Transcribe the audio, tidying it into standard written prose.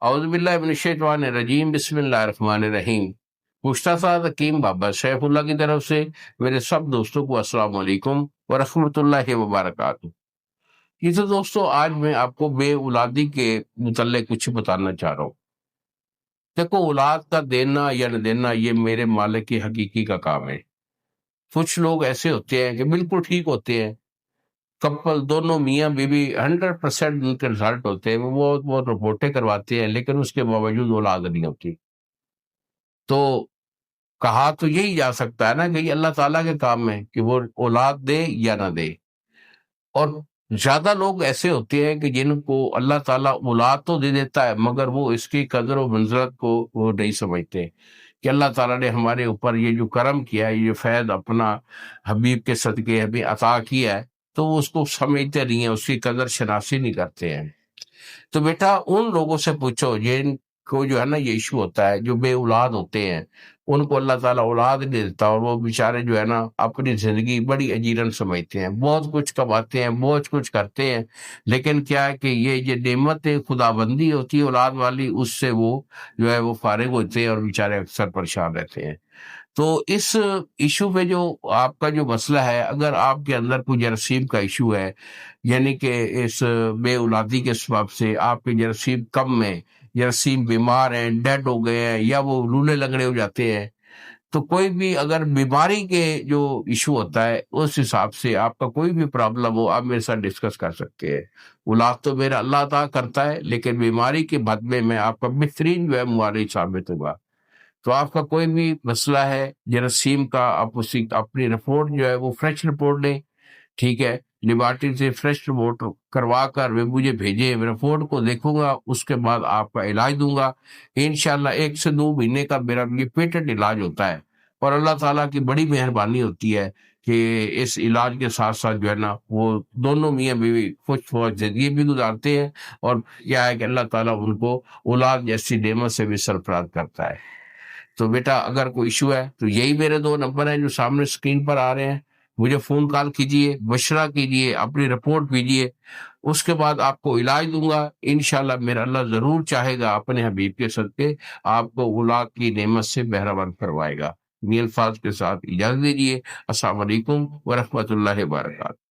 اعوذ باللہ من الشیطان الرجیم، بسم اللہ الرحمن الرحیم۔ پوچھتا تھا حکیم بابا سیف اللہ کی طرف سے، میرے سب دوستوں کو السلام علیکم ورحمۃ اللہ وبرکاتہ۔ یہ تو دوستو آج میں آپ کو بے اولادی کے متعلق کچھ بتانا چاہ رہا ہوں۔ دیکھو، اولاد کا دینا یا نہ دینا یہ میرے مالک کی حقیقی کا کام ہے۔ کچھ لوگ ایسے ہوتے ہیں کہ بالکل ٹھیک ہوتے ہیں، کپل دونوں میاں بیوی 100% ان کے رزلٹ ہوتے ہیں، وہ بہت بہت رپورٹیں کرواتے ہیں، لیکن اس کے باوجود اولاد نہیں ہوتی۔ تو کہا تو یہی جا سکتا ہے نا کہ یہ اللہ تعالیٰ کے کام میں کہ وہ اولاد دے یا نہ دے۔ اور زیادہ لوگ ایسے ہوتے ہیں کہ جن کو اللہ تعالیٰ اولاد تو دے دیتا ہے، مگر وہ اس کی قدر و منزلت کو وہ نہیں سمجھتے کہ اللہ تعالیٰ نے ہمارے اوپر یہ جو کرم کیا ہے، یہ فیض اپنا حبیب کے صدقے ہمیں عطا کیا ہے، تو وہ اس کو سمجھتے نہیں ہیں، اس کی قدر شناسی نہیں کرتے ہیں۔ تو بیٹا ان لوگوں سے پوچھو جن کو جو ہے نا یہ ایشو ہوتا ہے، جو بے اولاد ہوتے ہیں، ان کو اللہ تعالیٰ اولاد نہیں دیتا، اور وہ بیچارے جو ہے نا اپنی زندگی بڑی اجیرن سمجھتے ہیں، بہت کچھ کماتے ہیں، بہت کچھ کرتے ہیں، لیکن کیا ہے کہ یہ جو نعمت خدا بندی ہوتی ہے اولاد والی، اس سے وہ جو ہے وہ فارغ ہوتے ہیں اور بیچارے اکثر پریشان رہتے ہیں۔ تو اس ایشو پہ جو آپ کا جو مسئلہ ہے، اگر آپ کے اندر کوئی جراثیم کا ایشو ہے، یعنی کہ اس بے اولادی کے سبب سے آپ کے جراثیم کم ہیں، جراثیم بیمار ہیں، ڈیڈ ہو گئے ہیں، یا وہ لولے لنگڑے ہو جاتے ہیں، تو کوئی بھی اگر بیماری کے جو ایشو ہوتا ہے اس حساب سے آپ کا کوئی بھی پرابلم ہو، آپ میرے ساتھ ڈسکس کر سکتے ہیں۔ اولاد تو میرا اللہ عطا کرتا ہے، لیکن بیماری کے بدلے میں آپ کا بہترین جو ہے معالج ثابت ہوگا۔ تو آپ کا کوئی بھی مسئلہ ہے جراثیم کا، آپ اپنی رپورٹ جو ہے وہ فریش رپورٹ لیں، ٹھیک ہے، لیبارٹری سے فریش رپورٹ کروا کر وہ مجھے بھیجیں، رپورٹ کو دیکھوں گا، اس کے بعد آپ کا علاج دوں گا انشاءاللہ۔ 1 سے 2 مہینے کا میرا یہ پیٹنٹ علاج ہوتا ہے، اور اللہ تعالیٰ کی بڑی مہربانی ہوتی ہے کہ اس علاج کے ساتھ ساتھ جو ہے نا وہ دونوں میاں بیوی خوش زندگی بھی گزارتے ہیں، اور کیا ہے کہ اللہ تعالیٰ ان کو اولاد جیسی نعمت سے بھی سرفراز کرتا ہے۔ تو بیٹا اگر کوئی ایشو ہے تو یہی میرے 2 نمبر ہیں جو سامنے اسکرین پر آ رہے ہیں، مجھے فون کال کیجئے، مشورہ کیجئے، اپنی رپورٹ بھیجئے، اس کے بعد آپ کو علاج دوں گا انشاءاللہ۔ میرا اللہ ضرور چاہے گا اپنے حبیب کے صدقے آپ کو اولاد کی نعمت سے بہرہ کروائے گا۔ یہ الفاظ کے ساتھ اجازت دیجیے، السلام علیکم ورحمۃ اللہ وبرکاتہ۔